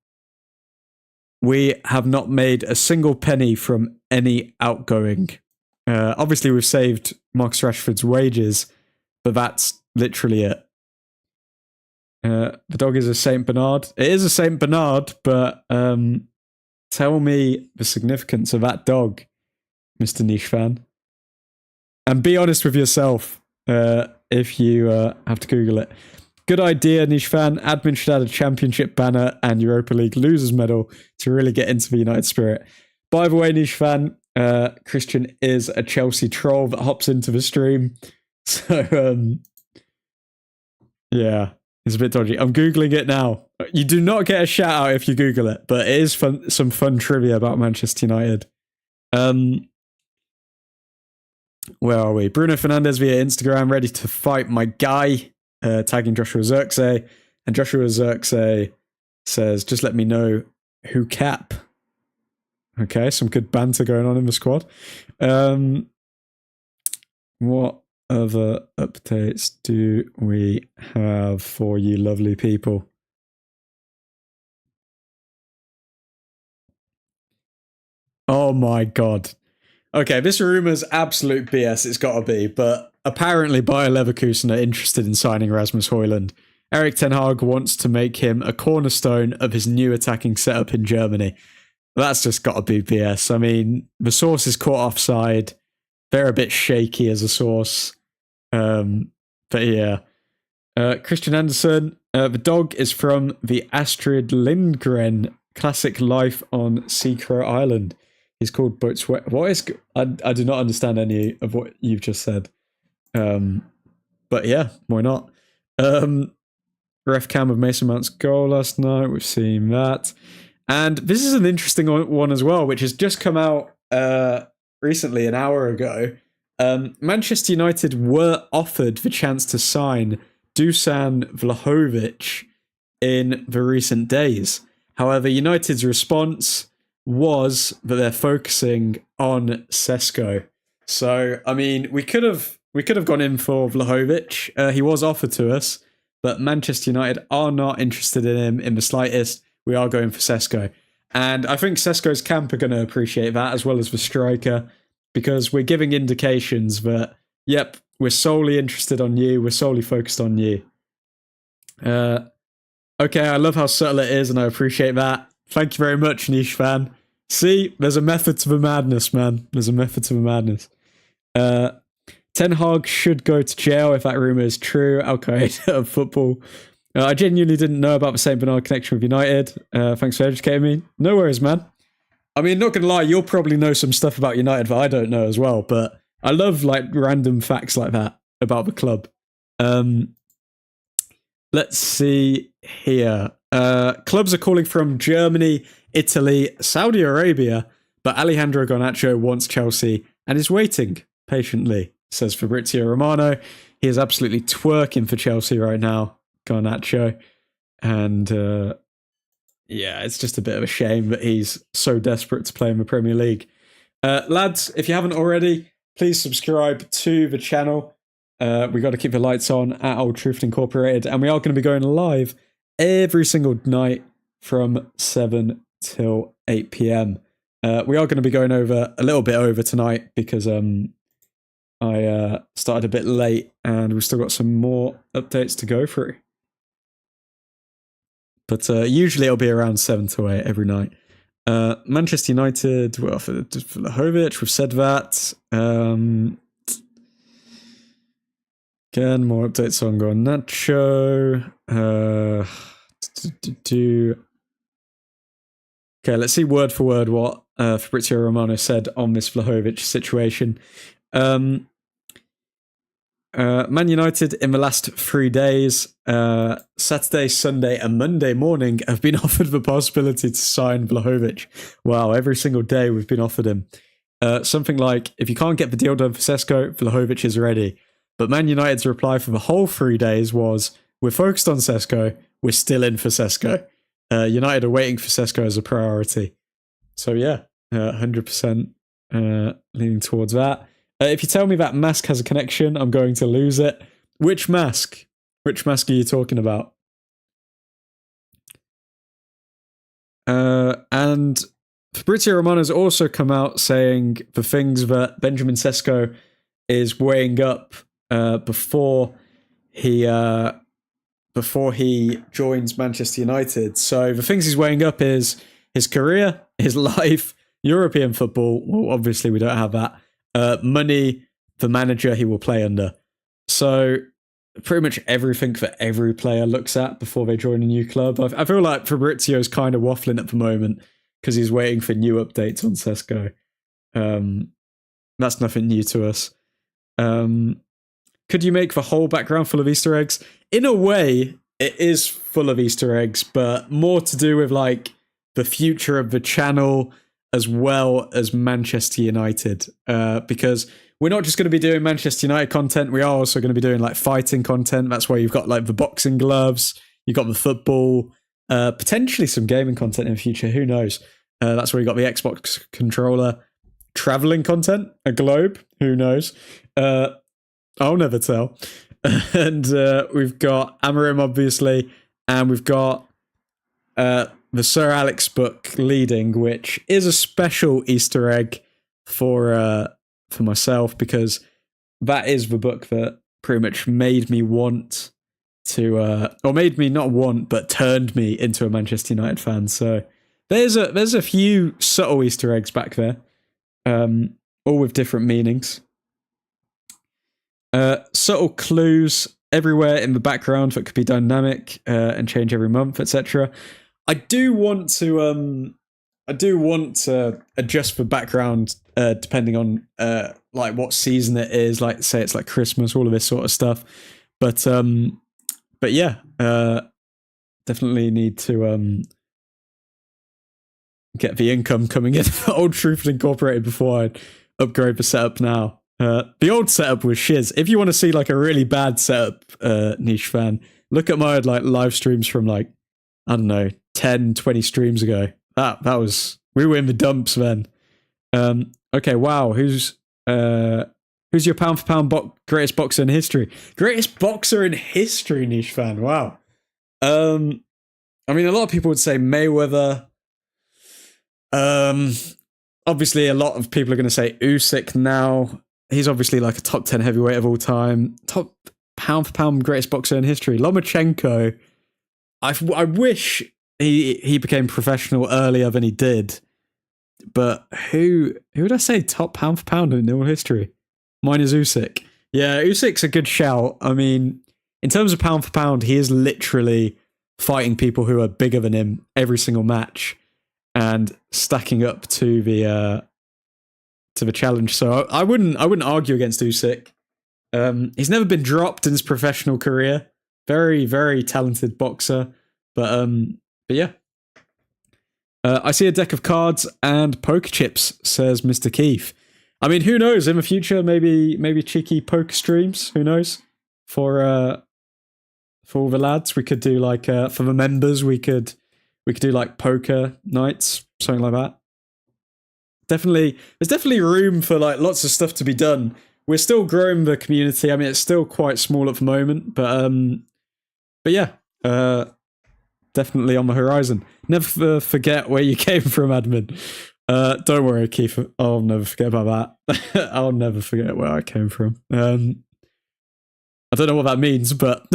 We have not made a single penny from any outgoing Obviously, we've saved Marcus Rashford's wages, but that's literally it. The dog is a Saint Bernard. It is a Saint Bernard, but tell me the significance of that dog, Mr. Niche fan. And be honest with yourself if you have to Google it. Good idea, Niche fan. Admin should add a championship banner and Europa League losers medal to really get into the United spirit. By the way, Niche fan, Christian is a Chelsea troll that hops into the stream. So, yeah, it's a bit dodgy. I'm Googling it now. You do not get a shout out if you Google it, but it is fun, some fun trivia about Manchester United. Where are we? Bruno Fernandes via Instagram, ready to fight my guy, tagging Joshua Zirkzee. And Joshua Zirkzee says, just let me know who cap. Okay, some good banter going on in the squad. What other updates do we have for you lovely people? Oh my god. Okay, this rumour's absolute BS, it's gotta be, but apparently Bayer Leverkusen are interested in signing Rasmus Hojlund. Erik ten Hag wants to make him a cornerstone of his new attacking setup in Germany. That's just gotta be BS. I mean, the source is caught offside. They're a bit shaky as a source. But yeah. Christian Anderson, the dog is from the Astrid Lindgren classic Life on Seacrow Island. He's called Boatswain. What is? I do not understand any of what you've just said. But yeah, why not? Ref cam of Mason Mount's goal last night. We've seen that. And this is an interesting one as well, which has just come out recently, an hour ago. Manchester United were offered the chance to sign Dusan Vlahovic in the recent days. However, United's response was that they're focusing on Sesko. So, I mean, we could have gone in for Vlahovic. He was offered to us, but Manchester United are not interested in him in the slightest. We are going for Sesko. And I think Sesko's camp are going to appreciate that, as well as the striker, because we're giving indications that, yep, we're solely interested on you. We're solely focused on you. Okay, I love how subtle it is, and I appreciate that. Thank you very much, Niche fan. See, there's a method to the madness, man. There's a method to the madness. Ten Hag should go to jail if that rumour is true. Al Qaeda of football. I genuinely didn't know about the St. Bernard connection with United. Thanks for educating me. No worries, man. I mean, not going to lie, you'll probably know some stuff about United that I don't know as well, but I love like random facts like that about the club. Let's see here. Clubs are calling from Germany, Italy, Saudi Arabia, but Alejandro Garnacho wants Chelsea and is waiting patiently, says Fabrizio Romano. He is absolutely twerking for Chelsea right now, Garnacho. And yeah, it's just a bit of a shame that he's so desperate to play in the Premier League. Lads, if you haven't already, please subscribe to the channel. We got to keep the lights on at Old Truthford Incorporated, and we are going to be going live every single night from 7 till 8 p.m. We are going to be going over a little bit over tonight because I started a bit late and we've still got some more updates to go through. But usually it'll be around 7 to 8 every night. Manchester United, well, for Vlahovic, we've said that. Again, more updates on Garnacho. Okay, let's see word for word what Fabrizio Romano said on this Vlahovic situation. Man United in the last 3 days, Saturday, Sunday and Monday morning, have been offered the possibility to sign Vlahovic. Wow, every single day we've been offered him. Something like, if you can't get the deal done for Sesko, Vlahovic is ready. But Man United's reply for the whole 3 days was, we're focused on Sesko, we're still in for Sesko. United are waiting for Sesko as a priority. So yeah, 100% leaning towards that. If you tell me that mask has a connection, I'm going to lose it. Which mask? Which mask are you talking about? And Fabrizio Romano's also come out saying the things that Benjamin Sesko is weighing up before he joins Manchester United. So the things he's weighing up is his career, his life, European football. Well, obviously we don't have that. Money, the manager he will play under. So pretty much everything that every player looks at before they join a new club. I feel like Fabrizio's kind of waffling at the moment because he's waiting for new updates on Sesko. That's nothing new to us. Could you make the whole background full of Easter eggs? In a way, it is full of Easter eggs, but more to do with like the future of the channel as well as Manchester United. Because we're not just going to be doing Manchester United content, we are also going to be doing like fighting content. That's where you've got like the boxing gloves, you've got the football, potentially some gaming content in the future, who knows? That's where you got the Xbox controller, traveling content, a globe, who knows? I'll never tell. And we've got Amarim, obviously, and we've got the Sir Alex book leading, which is a special Easter egg for myself, because that is the book that pretty much made me want to, or made me not want, but turned me into a Manchester United fan. So there's a few subtle Easter eggs back there, all with different meanings. Subtle clues everywhere in the background that could be dynamic and change every month, etc. I do want to adjust the background depending on like what season it is. Like say it's like Christmas, all of this sort of stuff. But yeah, definitely need to get the income coming in for Old Truthford Incorporated before I upgrade the setup now. The old setup was shiz. If you want to see like a really bad setup, niche fan, look at my like live streams from like, I don't know, 10, 20 streams ago. That was, we were in the dumps then. Okay, wow. Who's your pound for pound greatest boxer in history? Greatest boxer in history, niche fan. Wow. I mean, a lot of people would say Mayweather. Obviously, a lot of people are going to say Usyk now. He's obviously like a top 10 heavyweight of all time. Top pound for pound greatest boxer in history. Lomachenko. I wish he became professional earlier than he did. But who would I say top pound for pound in all history? Mine is Usyk. Yeah, Usyk's a good shout. I mean, in terms of pound for pound, he is literally fighting people who are bigger than him every single match and stacking up to the challenge. So I wouldn't argue against Usyk. He's never been dropped in his professional career. Very, very talented boxer. But yeah. I see a deck of cards and poker chips, says Mr. Keith. I mean, who knows? In the future, maybe cheeky poker streams. Who knows? For all the lads, we could do like for the members, we could do like poker nights, something like that. There's definitely room for like lots of stuff to be done. We're still growing the community. I mean, it's still quite small at the moment, but yeah, definitely on the horizon. Never forget where you came from, admin. Don't worry, Keith. I'll never forget about that. I'll never forget where I came from. I don't know what that means, but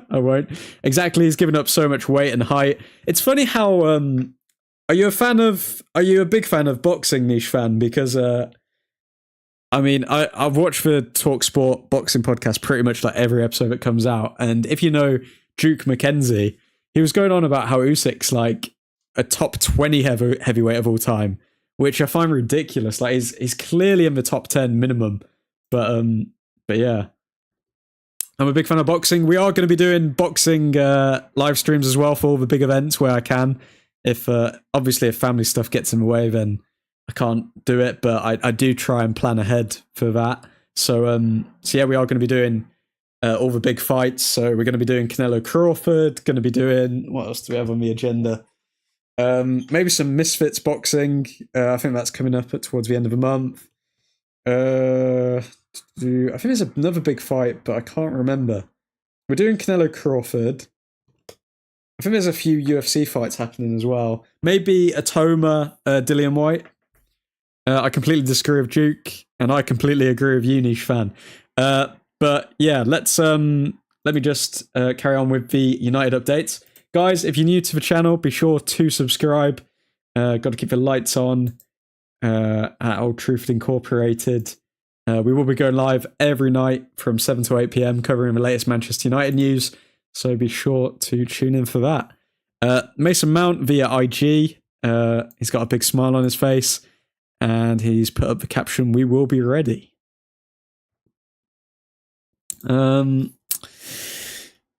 I won't. Exactly, he's given up so much weight and height. It's funny how are you a big fan of boxing, niche fan? Because I mean, I've watched the TalkSport boxing podcast pretty much like every episode that comes out, and if you know Duke McKenzie, he was going on about how Usyk's like a top 20 heavyweight of all time, which I find ridiculous. Like he's clearly in the top 10 minimum, but yeah. I'm a big fan of boxing. We are going to be doing boxing live streams as well for all the big events where I can. If obviously if family stuff gets in the way, then I can't do it. But I do try and plan ahead for that. So yeah, we are going to be doing all the big fights. So we're going to be doing Canelo Crawford. Going to be doing, what else do we have on the agenda? Maybe some Misfits boxing. I think that's coming up towards the end of the month. I think there's another big fight, but I can't remember. We're doing Canelo Crawford. I think there's a few UFC fights happening as well. Maybe Atoma, Dillian White. I completely disagree with Duke, and I completely agree with you, Niche Fan. But yeah, let me just carry on with the United updates. Guys, if you're new to the channel, be sure to subscribe. Got to keep the lights on at Old Truthford Incorporated. We will be going live every night from 7 to 8 p.m. covering the latest Manchester United news, so be sure to tune in for that. Mason Mount via IG. He's got a big smile on his face, and he's put up the caption, "We will be ready."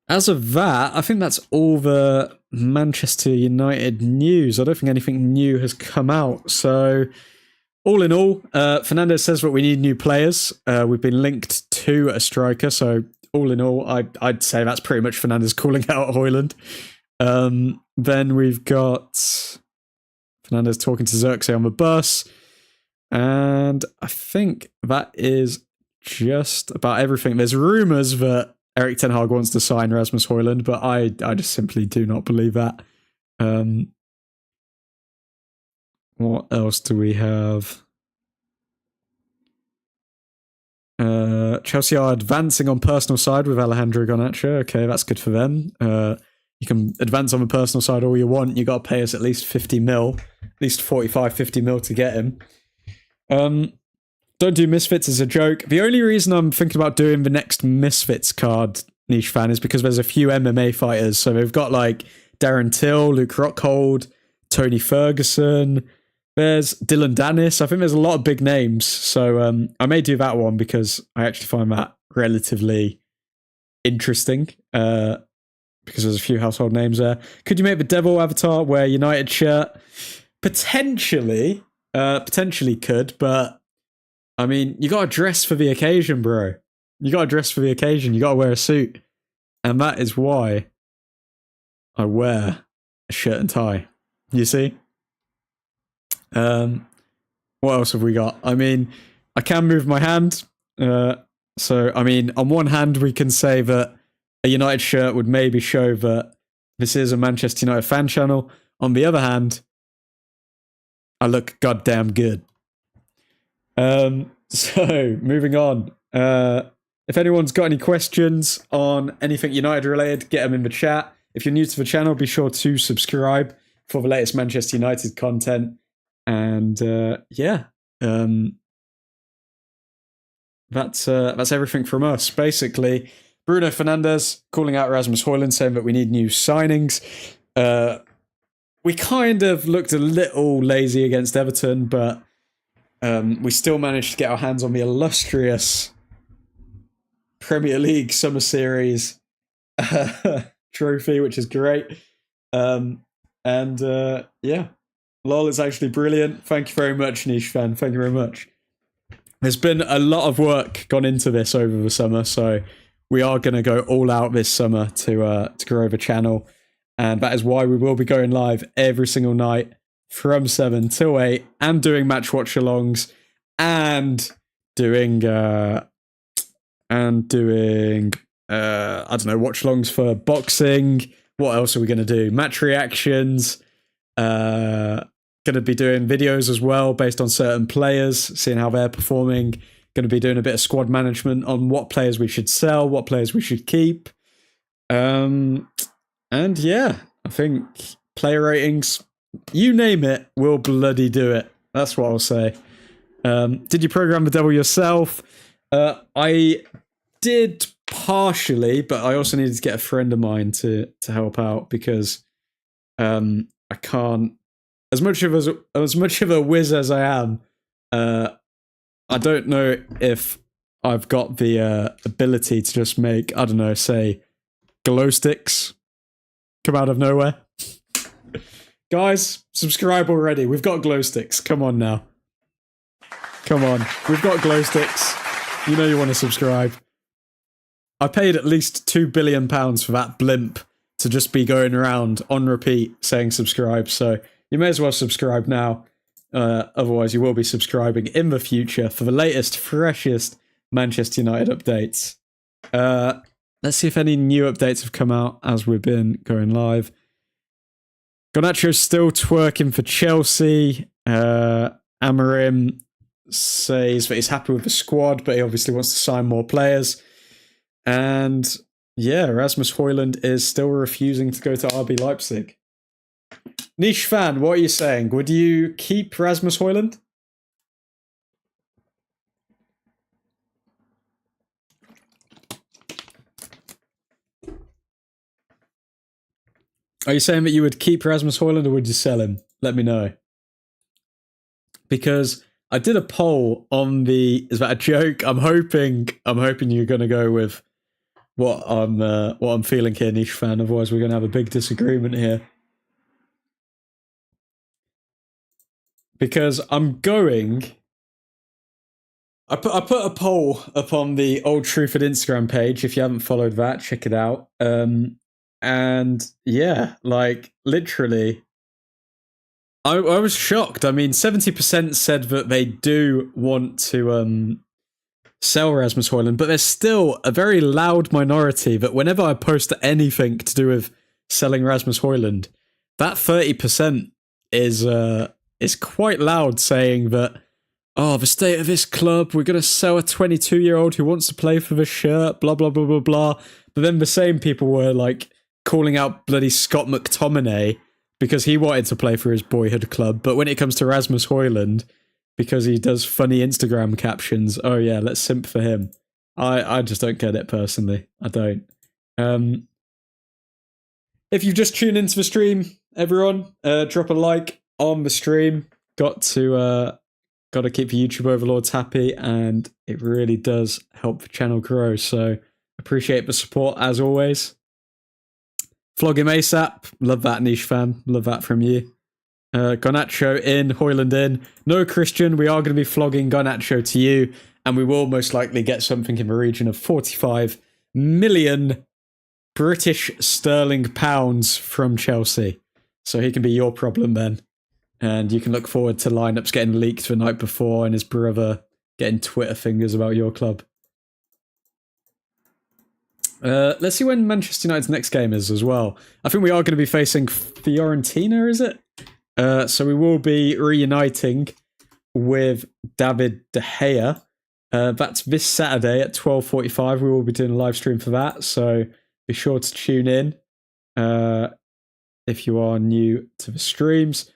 As of that, I think that's all the Manchester United news. I don't think anything new has come out. So, all in all, Fernandes says that we need new players. We've been linked to a striker. So, all in all, I'd say that's pretty much Fernandes calling out Hojlund. Then we've got Fernandes talking to Xerxes on the bus. And I think that is just about everything. There's rumours that Erik ten Hag wants to sign Rasmus Hojlund, but I just simply do not believe that. What else do we have? Chelsea are advancing on personal side with Alejandro Garnacho. Okay, that's good for them. You can advance on the personal side all you want. You got to pay us at least 50 mil, at least 45, 50 mil to get him. Don't do Misfits as a joke. The only reason I'm thinking about doing the next Misfits card, Niche Fan, is because there's a few MMA fighters. So they've got like Darren Till, Luke Rockhold, Tony Ferguson. There's Dylan Dennis. I think there's a lot of big names. So I may do that one because I actually find that relatively interesting. Because there's a few household names there. Could you make the Devil avatar wear United shirt? Potentially could, but I mean, you got to dress for the occasion, bro. You got to dress for the occasion. You got to wear a suit. And that is why I wear a shirt and tie. You see? What else have we got? I mean, I can move my hand. So, I mean, on one hand, we can say that a United shirt would maybe show that this is a Manchester United fan channel. On the other hand, I look goddamn good. So, moving on. If anyone's got any questions on anything United related, get them in the chat. If you're new to the channel, be sure to subscribe for the latest Manchester United content. And yeah, that's everything from us. Basically, Bruno Fernandes calling out Rasmus Hojlund, saying that we need new signings. We kind of looked a little lazy against Everton, but we still managed to get our hands on the illustrious Premier League Summer Series trophy, which is great. Yeah, LOL is actually brilliant. Thank you very much, Niche Fan. Thank you very much. There's been a lot of work gone into this over the summer, so we are going to go all out this summer to grow the channel, and that is why we will be going live every single night from 7 till 8 and doing match watch alongs and doing I don't know, watch alongs for boxing. What else are we going to do? Match reactions. Going to be doing videos as well based on certain players, seeing how they're performing. Going to be doing a bit of squad management on what players we should sell, what players we should keep. And yeah, I think player ratings, you name it, we'll bloody do it. That's what I'll say. Did you program the devil yourself? I did partially, but I also needed to get a friend of mine to help out because I can't. As much of a whiz as I am, I don't know if I've got the ability to just make, I don't know, say glow sticks come out of nowhere. Guys, subscribe already. We've got glow sticks. Come on now. Come on. We've got glow sticks. You know you want to subscribe. I paid at least £2 billion for that blimp to just be going around on repeat saying subscribe. So you may as well subscribe now. Otherwise, you will be subscribing in the future for the latest, freshest Manchester United updates. Let's see if any new updates have come out as we've been going live. Garnacho's still twerking for Chelsea. Amorim says that he's happy with the squad, but he obviously wants to sign more players. And yeah, Rasmus Hojlund is still refusing to go to RB Leipzig. Niche fan, what are you saying? Would you keep Rasmus Hojlund? Are you saying that you would keep Rasmus Hojlund or would you sell him? Let me know. Because I did a poll on the... Is that a joke? I'm hoping you're going to go with what I'm feeling here, niche fan. Otherwise, we're going to have a big disagreement here. Because I'm going... I put a poll up on the Old Truthford Instagram page. If you haven't followed that, check it out. And yeah, like literally, I was shocked. I mean, 70% said that they do want to sell Rasmus Hojlund, but there's still a very loud minority that whenever I post anything to do with selling Rasmus Hojlund, that 30% is quite loud, saying that, oh, the state of this club, we're going to sell a 22-year-old who wants to play for the shirt, blah, blah, blah, blah, blah. But then the same people were like calling out bloody Scott McTominay because he wanted to play for his boyhood club. But when it comes to Rasmus Hojlund, because he does funny Instagram captions, oh yeah, let's simp for him. I just don't get it personally. I don't. If you've just tuned into the stream, everyone, drop a like on the stream. Got to keep the YouTube overlords happy, and it really does help the channel grow. So appreciate the support as always. Flog him ASAP. Love that, niche fan. Love that from you. Garnacho in, Hojlund in. No, Christian, we are going to be flogging Garnacho to you, and we will most likely get something in the region of 45 million British sterling pounds from Chelsea. So he can be your problem then. And you can look forward to lineups getting leaked the night before and his brother getting Twitter fingers about your club. Let's see when Manchester United's next game is as well. I think we are going to be facing Fiorentina, is it? So we will be reuniting with David De Gea. That's this Saturday at 12:45. We will be doing a live stream for that, so be sure to tune in if you are new to the streams.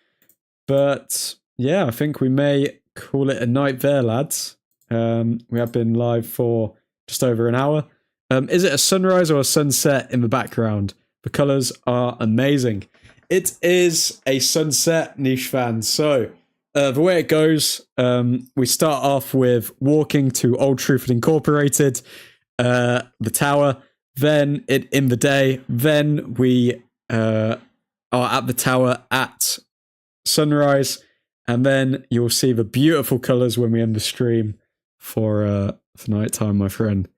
But yeah, I think we may call it a night there, lads. We have been live for just over an hour. Is it a sunrise or a sunset in the background? The colours are amazing. It is a sunset, niche fans. So the way it goes, we start off with walking to Old Truthford Incorporated, the tower, then in the day, then we are at the tower at sunrise, and then you'll see the beautiful colours when we end the stream for night time, my friend.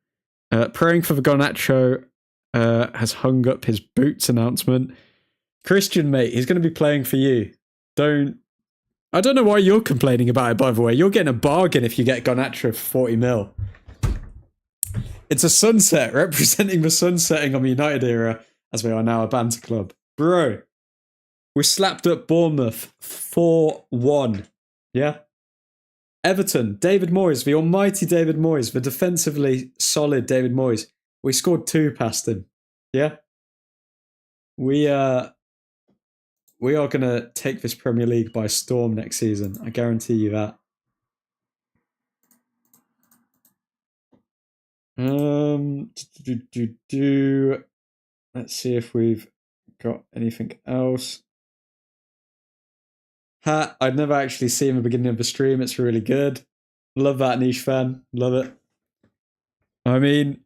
Praying for the Garnacho has hung up his boots announcement. Christian, mate, he's going to be playing for you. I don't know why you're complaining about it, by the way. You're getting a bargain if you get Garnacho for 40 mil. It's a sunset, representing the sunsetting of the United era, as we are now a banter club. Bro, we slapped up Bournemouth 4-1. Yeah? Everton, David Moyes, the almighty David Moyes, the defensively solid David Moyes. We scored 2 past him. Yeah? We are going to take this Premier League by storm next season. I guarantee you that. Let's see if we've got anything else. I'd never actually seen the beginning of the stream. It's really good. Love that, niche fan. Love it. I mean,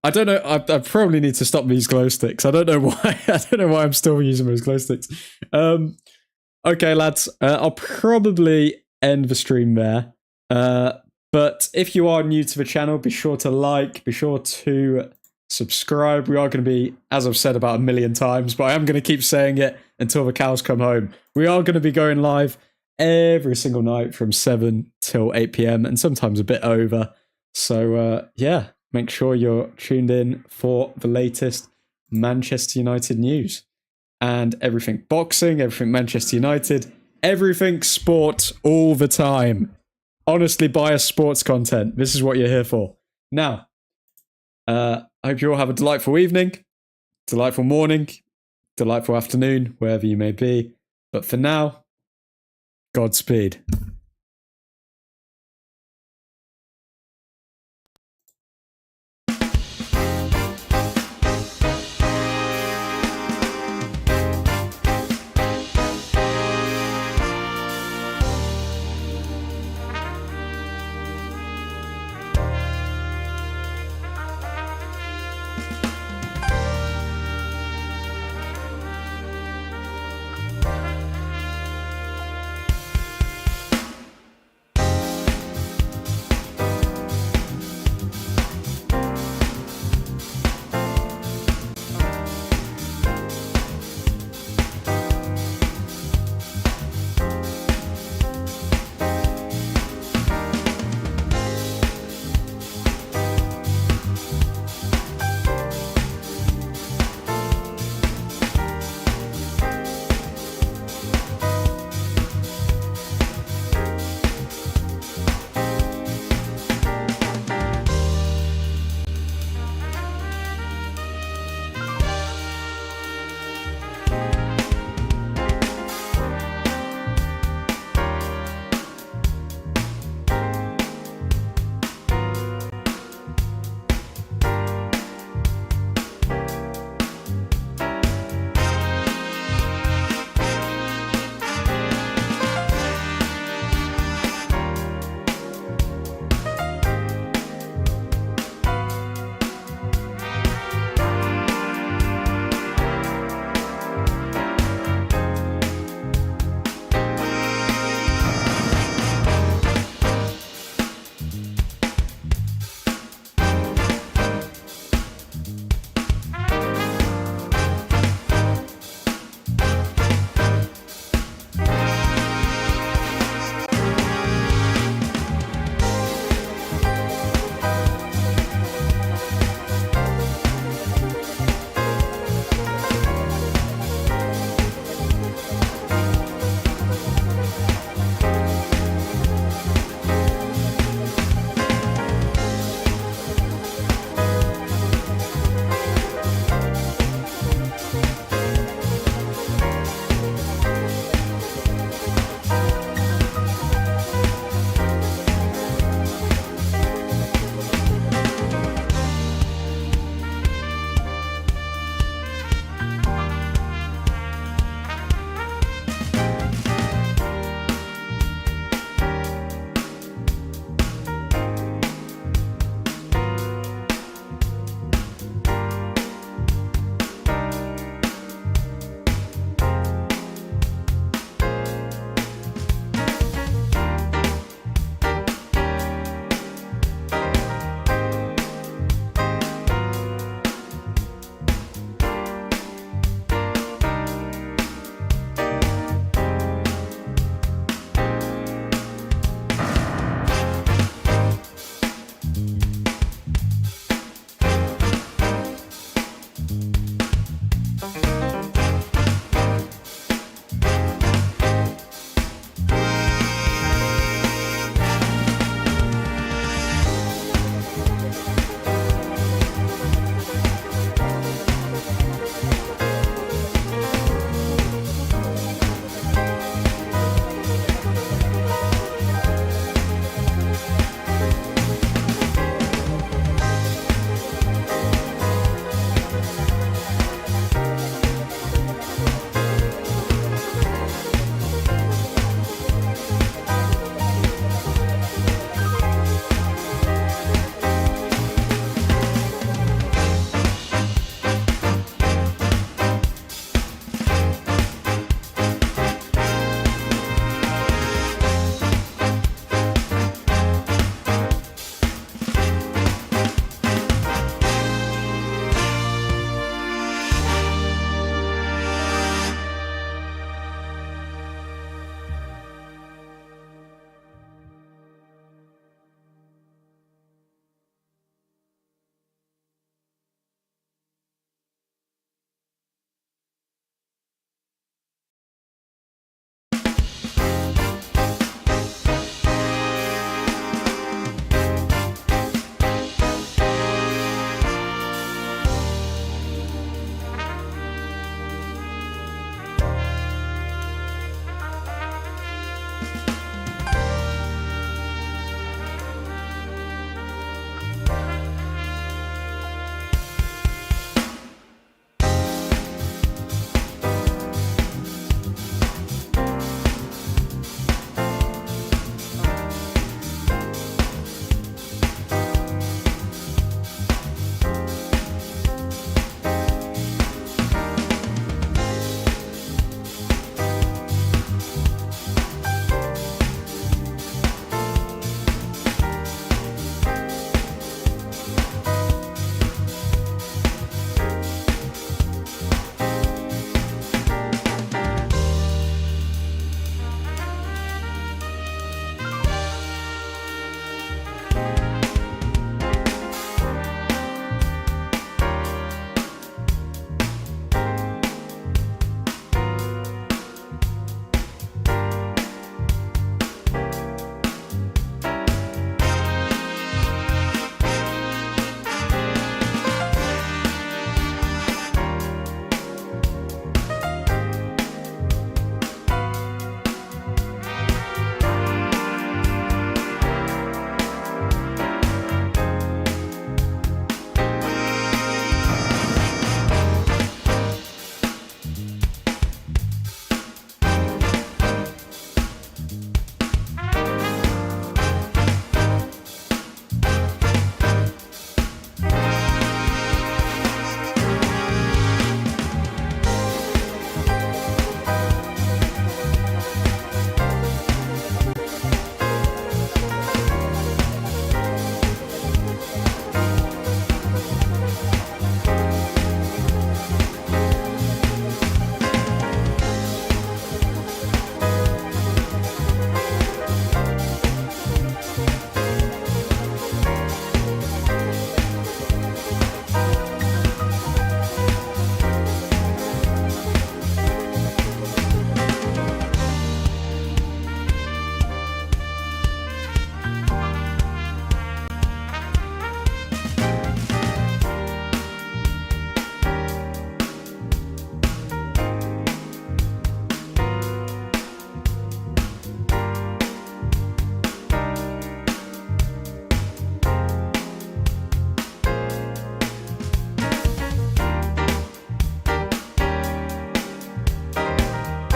I don't know. I probably need to stop these glow sticks. I don't know why. I don't know why I'm still using those glow sticks. Okay, lads. I'll probably end the stream there. But if you are new to the channel, be sure to like. Be sure to subscribe. We are going to be, as I've said about 1,000,000 times, but I am going to keep saying it until the cows come home. We are going to be going live every single night from 7 till 8 p.m. and sometimes a bit over. So, yeah, make sure you're tuned in for the latest Manchester United news. and everything boxing, everything Manchester United, everything sport all the time. Honestly biased sports content. This is what you're here for. Now, I hope you all have a delightful evening, delightful morning, delightful afternoon, wherever you may be. But for now, Godspeed.